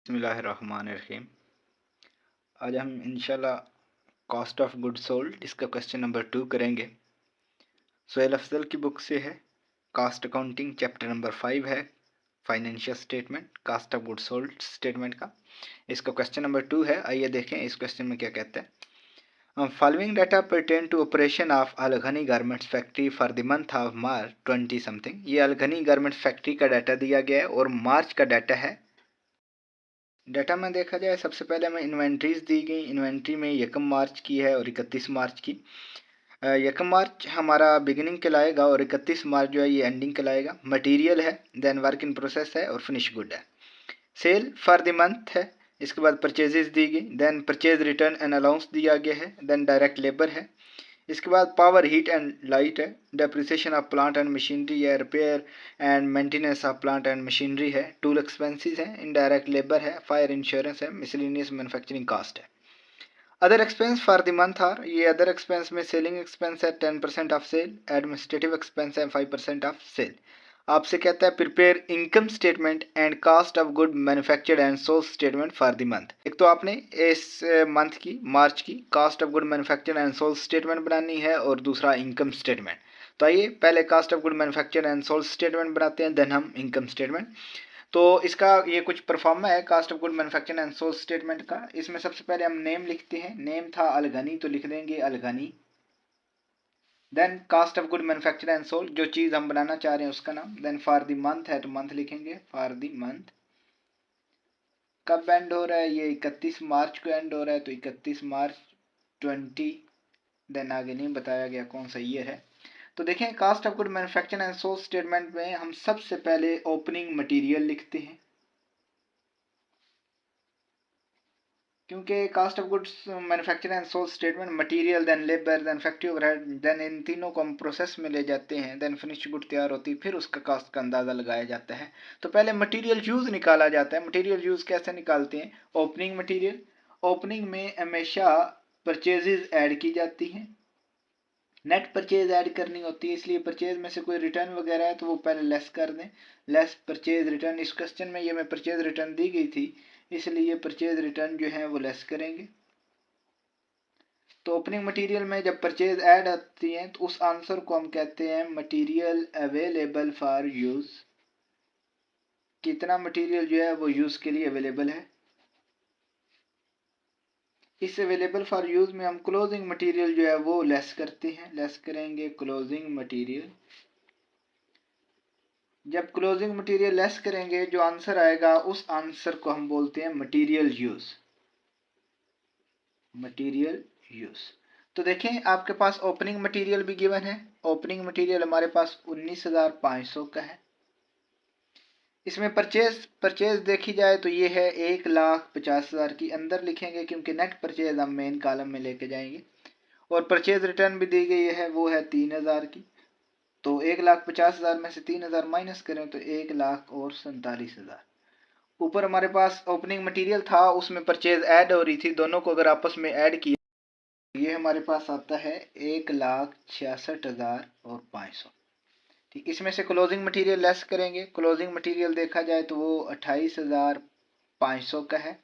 बिस्मिल्लाहिर्रहमानिर्रहीम। आज हम इंशाल्लाह कॉस्ट ऑफ गुड सोल्ड इसका क्वेश्चन नंबर 2 करेंगे। सुहेल अफजल की बुक से है। कास्ट अकाउंटिंग चैप्टर नंबर 5 है, financial statement, cost of good sold statement का। इसका क्वेश्चन नंबर 2 है। आइए देखें इस क्वेश्चन में क्या कहते हैं। Following data pertain to operation of Alghani garments factory for the month of March 20 something. ये अलघनी गारमेंट्स फैक्ट्री का डाटा दिया गया है और मार्च का डाटा है। डाटा में देखा जाए सबसे पहले हमें इन्वेंट्रीज दी गई। इन्वेंट्री में 1 मार्च की है और 31 मार्च की। 1 मार्च हमारा बिगिनिंग कहलाएगा और 31 मार्च जो है ये एंडिंग कहलाएगा। मटेरियल है, देन वर्क इन प्रोसेस है और फिनिश गुड है। सेल फॉर द मंथ है। इसके बाद परचेजेस दी गई, then purchase return and allowance दिया गया है, देन डायरेक्ट लेबर है। इसके बाद पावर हीट एंड लाइट है, depreciation of plant and machinery है, repair and maintenance of plant and machinery है, टूल एक्सपेंसेस है, इनडायरेक्ट लेबर है, फायर इंश्योरेंस है, मिसलेनियस मैन्युफैक्चरिंग कास्ट है। Other expense for the month are, ये other expense में selling expense है 10% of cell, administrative expense है 5% ऑफ सेल। आपसे कहता है prepare income statement and cost of good manufactured and sold statement for the month. एक तो आपने इस मंथ की, मार्च की, cost of good manufactured and sold statement बनानी है और दूसरा इनकम स्टेटमेंट। तो आइए पहले cost of good manufactured and sold statement बनाते हैं, देन हम इनकम स्टेटमेंट। तो इसका ये कुछ परफॉर्मा है cost of good manufactured and sold statement का। इसमें सबसे पहले हम नेम लिखते हैं। नेम था अलगनी, तो लिख देंगे अलगनी। Then cost of good manufacture and sold, जो चीज़ हम बनाना चाह रहे हैं उसका नाम। देन फॉर द मंथ है तो मंथ लिखेंगे, फॉर द मंथ। कब एंड हो रहा है ये? 31 मार्च को एंड हो रहा है, तो 31 मार्च 20। देन आगे नहीं बताया गया कौन सा ईयर है। तो देखें cost of good manufacture and sold statement में हम सबसे पहले ओपनिंग मटेरियल लिखते हैं, क्योंकि cost of goods manufacture and sold statement material, then labour, then factory overhead, then इन तीनों को हम प्रोसेस में ले जाते हैं, देन फिनिश गुड तैयार होती है, फिर उसका कास्ट का अंदाज़ा लगाया जाता है। तो पहले मटेरियल यूज़ निकाला जाता है। मटेरियल यूज़ कैसे निकालते हैं? Opening material. ओपनिंग में हमेशा परचेजेज ऐड की जाती हैं, नेट परचेज ऐड करनी होती है, इसलिए परचेज में से कोई रिटर्न वगैरह है तो वो पहले लेस कर दें। लेस परचेज रिटर्न, इस क्वेश्चन में ये मैं परचेज रिटर्न दी गई थी, इसलिए परचेज रिटर्न जो है वो लेस करेंगे। तो ओपनिंग मटेरियल में जब परचेज ऐड आती है तो उस आंसर को हम कहते हैं मटेरियल अवेलेबल फॉर यूज। कितना मटेरियल जो है वो यूज के लिए अवेलेबल है। इस अवेलेबल फॉर यूज में हम क्लोजिंग मटेरियल जो है वो लेस करते हैं, लेस करेंगे क्लोजिंग मटेरियल। जब क्लोजिंग मटेरियल लेस करेंगे जो आंसर आएगा उस आंसर को हम बोलते हैं मटेरियल यूज। Material use. तो देखें आपके पास ओपनिंग मटेरियल भी गिवन है। ओपनिंग मटेरियल हमारे पास 19,500 का है। इसमें परचेज देखी जाए तो ये है 1,50,000 की, अंदर लिखेंगे क्योंकि नेट परचेज हम मेन कॉलम में लेके जाएंगे। और परचेज रिटर्न भी दी गई है, वो है 3,000 की। तो 1,50,000 में से 3,000 माइनस करें तो 1,47,000। ऊपर हमारे पास ओपनिंग मटेरियल था, उसमें परचेज ऐड हो रही थी, दोनों को अगर आपस में ऐड किया ये हमारे पास आता है 1,66,500। ठीक, इसमें से क्लोजिंग मटेरियल लेस करेंगे। क्लोजिंग मटेरियल देखा जाए तो वो 28,500 का है।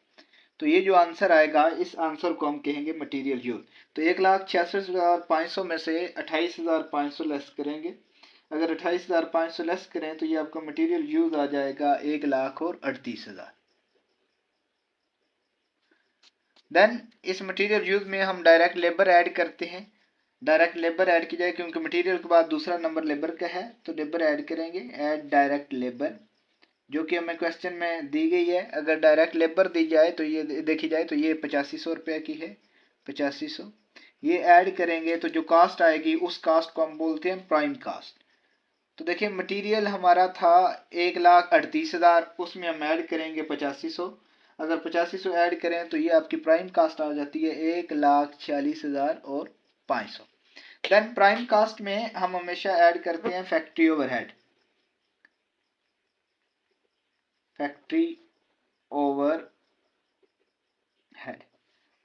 तो ये जो आंसर आएगा इस आंसर को हम कहेंगे मटेरियल यूज। तो 1,66,500 में से 28,500 लेस करेंगे। अगर 28,500 लेस करें तो ये आपका मटेरियल यूज आ जाएगा 1,38,000। देन इस मटेरियल यूज में हम डायरेक्ट लेबर ऐड करते हैं। डायरेक्ट लेबर ऐड की जाए क्योंकि मटेरियल के बाद दूसरा नंबर लेबर का है, तो लेबर ऐड करेंगे, ऐड डायरेक्ट लेबर, जो कि हमें क्वेश्चन में दी गई है। अगर डायरेक्ट लेबर दी जाए तो ये देखी जाए तो ये 8500 रुपये की है, 8500। ये ऐड करेंगे तो जो कास्ट आएगी उस कास्ट को हम बोलते हैं प्राइम कास्ट। तो देखिए मटेरियल हमारा था 1,38,000, उसमें हम ऐड करेंगे 8500। अगर 8500 ऐड करें तो ये आपकी प्राइम कास्ट आ जाती है 1,46,500। देन प्राइम कास्ट में हम हमेशा ऐड करते हैं फैक्ट्री ओवरहेड। फैक्ट्री ओवरहेड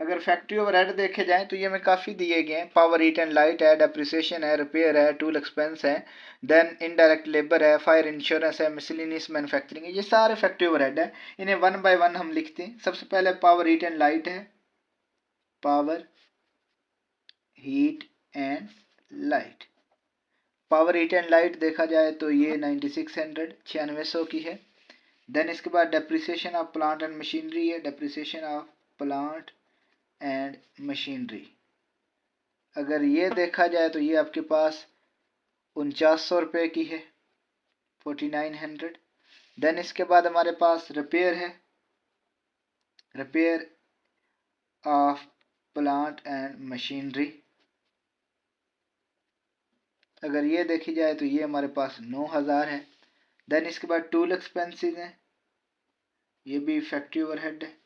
अगर फैक्ट्री ओवरहेड देखे जाएं तो ये में काफ़ी दिए गए हैं। पावर हीट एंड लाइट है, डेप्रिसिएशन है, रिपेयर है, टूल एक्सपेंस है, देन इनडायरेक्ट लेबर है, फायर इंश्योरेंस है, मिसलिनियस मैन्युफैक्चरिंग है। ये सारे फैक्ट्री ओवरहेड है। इन्हें वन बाय वन हम लिखते हैं। सबसे पहले पावर हीट एंड लाइट है, power heat and light. Power heat and light देखा जाए तो ये 9600 की है। देन इसके बाद depreciation of plant and machinery है, depreciation of plant and machinery. अगर ये देखा जाए तो ये आपके पास 4900 की है, 4900। देन इसके बाद हमारे पास रिपेयर है, repair of plant and machinery. अगर ये देखी जाए तो ये हमारे पास 9000 है। देन इसके बाद टूल एक्सपेंसेस हैं, ये भी फैक्ट्री ओवरहेड है।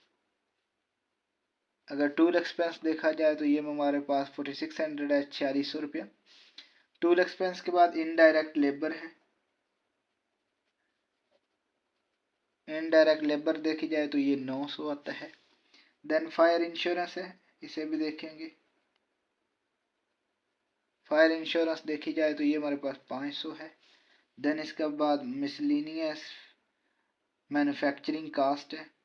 अगर टूल एक्सपेंस देखा जाए तो ये हमारे पास 4600 है, 4600 रुपया। टूल एक्सपेंस के बाद इनडायरेक्ट लेबर है, इनडायरेक्ट लेबर देखी जाए तो ये 900 आता है। देन फायर इंश्योरेंस है, इसे भी देखेंगे। फायर इंश्योरेंस देखी जाए तो ये हमारे पास 500 है। देन इसके बाद मिसलिनियस मैन्युफैक्चरिंग कास्ट है,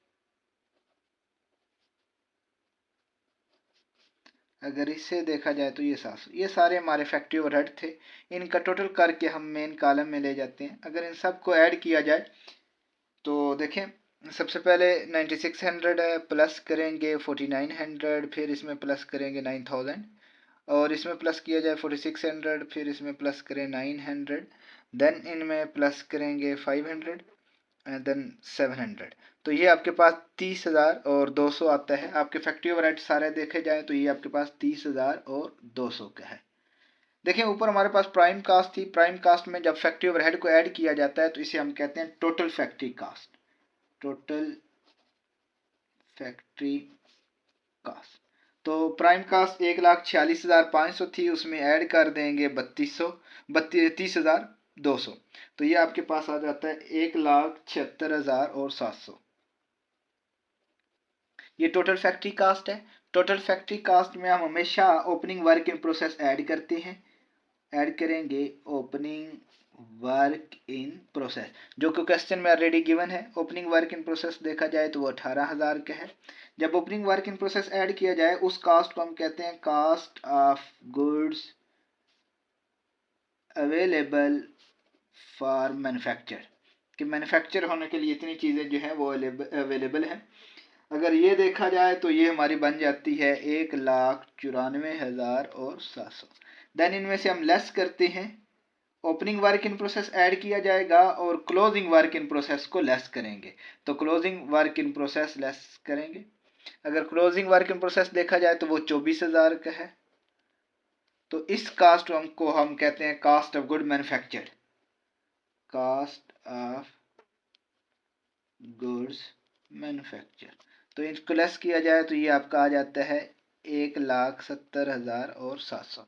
अगर इससे देखा जाए तो ये 700। ये सारे हमारे फैक्ट्री ओवरहेड थे। इनका टोटल करके हम मेन कॉलम में ले जाते हैं। अगर इन सब को ऐड किया जाए तो देखें, सबसे पहले 9600 है, प्लस करेंगे 4900, फिर इसमें प्लस करेंगे 9000, और इसमें प्लस किया जाए 4600, फिर इसमें प्लस करें 900, देन इनमें प्लस करेंगे 500 एंड देन 700। तो ये आपके पास 30,000 और 200 आता है। आपके फैक्ट्री ओवरहेड सारे देखे जाए तो ये आपके पास 30,000 और 200 का है। देखें ऊपर हमारे पास प्राइम कास्ट थी। प्राइम कास्ट में जब फैक्ट्री ओवरहेड को ऐड किया जाता है तो इसे हम कहते हैं total factory cost, total factory cost. तो प्राइम कास्ट 1,46,500 थी, उसमें ऐड कर देंगे 30,200। तो ये आपके पास आ जाता है 1,76,700। ये टोटल फैक्ट्री कास्ट है। टोटल फैक्ट्री कास्ट में हम हमेशा opening work in process add करते हैं। ऐड करेंगे ओपनिंग वर्क इन प्रोसेस, जो कि क्वेश्चन में ऑलरेडी गिवन है। ओपनिंग वर्क इन प्रोसेस देखा जाए तो वो 18,000 का है। जब opening work in process add किया जाए उस कास्ट को हम कहते हैं cost of goods available for manufacture, कि मैन्युफैक्चर होने के लिए इतनी चीज़ें जो हैं वो अवेलेबल हैं। अगर ये देखा जाए तो ये हमारी बन जाती है 1,94,700। देन इनमें से हम लेस करते हैं, opening work in process add किया जाएगा और क्लोजिंग वर्क इन प्रोसेस को लेस करेंगे। तो closing work in process less करेंगे। अगर क्लोजिंग वर्क इन प्रोसेस देखा जाए तो वो 24,000 का है। तो इस कास्ट को हम कहते हैं cost of good manufacture, cost of goods manufacture. तो इसको लेस किया जाए तो ये आपका आ जाता है 1,70,700।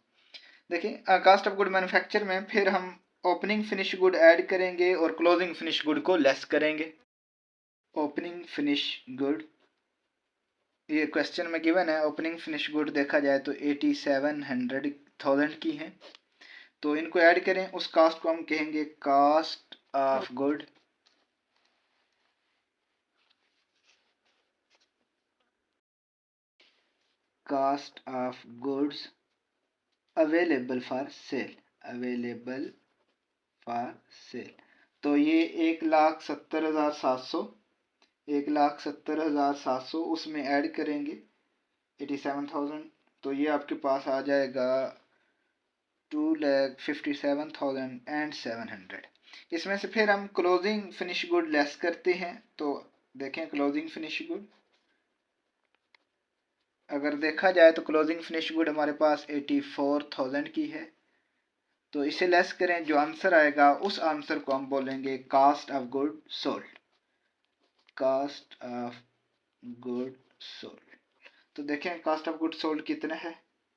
देखिए कास्ट ऑफ गुड मैन्युफैक्चर में फिर हम ओपनिंग फिनिश गुड ऐड करेंगे और क्लोजिंग फिनिश गुड को लेस करेंगे। ओपनिंग फिनिश गुड, ये क्वेश्चन में गिवन है। ओपनिंग फिनिश गुड देखा जाए तो 87,000 की है। तो इनको ऐड करें, उस कास्ट को हम कहेंगे cost of good cost of goods available for sale, available for sale. तो ये 1,70,700, 1,70,700 उसमें ऐड करेंगे 87,000। तो ये आपके पास आ जाएगा 2,57,700। इसमें से फिर हम क्लोजिंग फिनिश गुड लेस करते हैं। तो देखें क्लोजिंग फिनिश गुड, अगर देखा जाए तो क्लोजिंग फिनिश गुड हमारे पास 84,000 की है। तो इसे लेस करें, जो आंसर आएगा उस आंसर को हम बोलेंगे cost of good sold, cost of good sold. तो देखें कास्ट ऑफ गुड सोल्ड कितना है,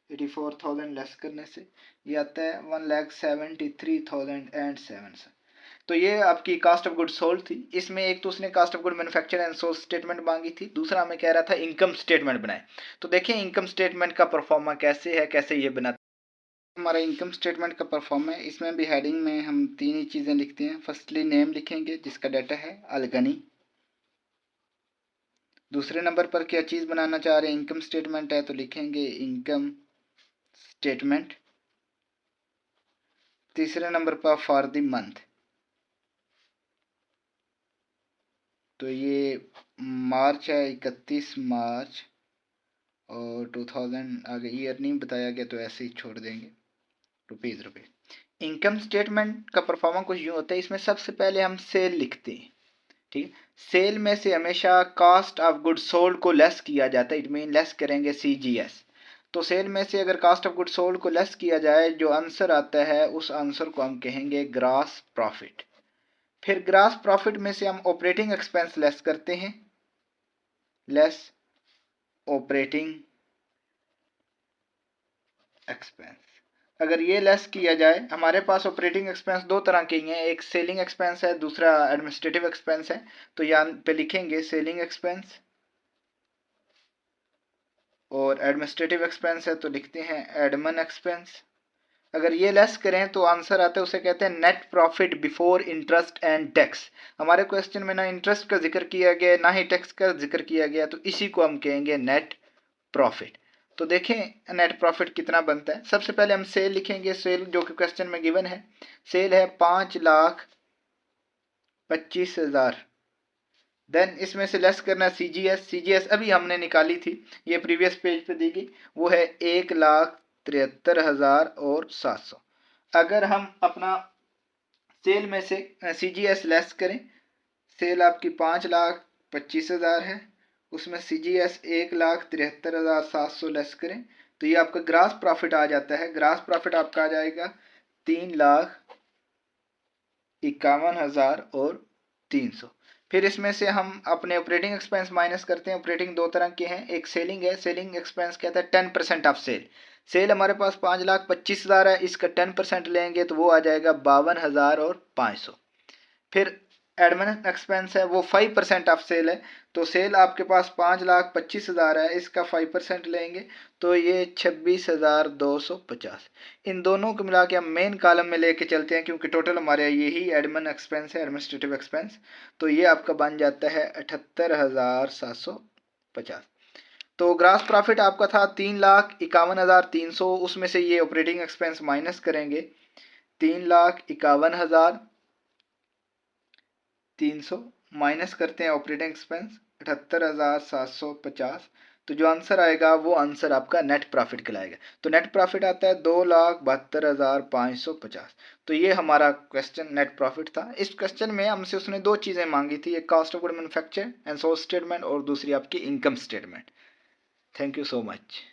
84,000 लेस करने से ये आता है 1,73,007। तो ये आपकी कास्ट ऑफ गुड सोल्ड थी। इसमें एक तो उसने cost of good manufacture and sold statement मांगी थी, दूसरा हमें कह रहा था इनकम स्टेटमेंट बनाए। तो देखिए इनकम स्टेटमेंट का परफॉर्मा कैसे है, कैसे ये बनाते। हमारा इनकम स्टेटमेंट का परफॉर्मा है। इसमें भी हेडिंग में हम तीन ही चीज़ें लिखते हैं। फर्स्टली नेम लिखेंगे जिसका डाटा है अलगनी। दूसरे नंबर पर क्या चीज़ बनाना चाह रहे हैं, इनकम स्टेटमेंट है तो लिखेंगे इनकम स्टेटमेंट। तीसरे नंबर पर फॉर द मंथ, तो ये मार्च है, 31 मार्च और 2000, आगे ईयर नहीं बताया गया तो ऐसे ही छोड़ देंगे, रुपये। इनकम स्टेटमेंट का परफॉर्मेंस कुछ यूँ होता है, इसमें सबसे पहले हम सेल लिखते हैं, ठीक है। सेल में से हमेशा कास्ट ऑफ गुड सोल्ड को लेस किया जाता है, इट मीन लेस करेंगे CGS। तो सेल में से अगर कास्ट ऑफ गुड सोल्ड को लेस किया जाए, जो आंसर आता है उस आंसर को हम कहेंगे ग्रास प्रॉफिट। फिर ग्रास प्रॉफिट में से हम ऑपरेटिंग एक्सपेंस लेस करते हैं, लेस ऑपरेटिंग एक्सपेंस। अगर ये लेस किया जाए, हमारे पास ऑपरेटिंग एक्सपेंस दो तरह के ही हैं, एक सेलिंग एक्सपेंस है, दूसरा एडमिनिस्ट्रेटिव एक्सपेंस है। तो यहाँ पे लिखेंगे सेलिंग एक्सपेंस, और एडमिनिस्ट्रेटिव एक्सपेंस है तो लिखते हैं एडमिन एक्सपेंस। अगर ये लेस करें तो आंसर आता है, उसे कहते हैं net profit before interest and tax. हमारे क्वेश्चन में ना इंटरेस्ट का जिक्र किया गया ना ही टैक्स का जिक्र किया गया, तो इसी को हम कहेंगे नेट प्रॉफिट। तो देखें नेट प्रॉफिट कितना बनता है। सबसे पहले हम सेल लिखेंगे, सेल जो कि क्वेश्चन में गिवन है, सेल है 5,25,000। देन इसमें से लेस करना CGS अभी हमने निकाली थी, ये प्रीवियस पेज पे दी गई, वो है 1,73,700। अगर हम अपना सेल में से CGS लेस करें, सेल आपकी 5,25,000 है, उसमें CGS 1,73,700 लेस करें तो ये आपका ग्रास प्रॉफिट आ जाता है। ग्रास प्रॉफिट आपका आ जाएगा 3,51,300। फिर इसमें से हम अपने ऑपरेटिंग एक्सपेंस माइनस करते हैं। ऑपरेटिंग दो तरह के हैं, एक सेलिंग है, सेलिंग एक्सपेंस कहता है 10% ऑफ सेल। सेल हमारे पास 5,25,000 है, इसका 10% लेंगे तो वो आ जाएगा 52,500। फिर एडमिन एक्सपेंस है, वो 5% ऑफ सेल है, तो सेल आपके पास 5,25,000 है, इसका 5% लेंगे तो ये 26,250। इन दोनों को मिला के हम मेन कॉलम में लेके चलते हैं, क्योंकि टोटल हमारे यही एडमिन एक्सपेंस है, एडमिनिस्ट्रेटिव एक्सपेंस। तो ये आपका बन जाता है 78,750। तो ग्रास प्रॉफिट आपका था 3,51,300, उसमें से ये ऑपरेटिंग एक्सपेंस माइनस करेंगे, 3,51,300 माइनस करते हैं ऑपरेटिंग एक्सपेंस 78,750। तो जो आंसर आएगा वो आंसर आपका नेट प्रॉफिट कहलाएगा। तो नेट प्रॉफिट आता है 2,72,550। तो ये हमारा क्वेश्चन नेट प्रॉफिट था। इस क्वेश्चन में हमसे उसने दो चीज़ें मांगी थी, एक cost of good manufacture and sold statement और दूसरी आपकी income statement. Thank you so much.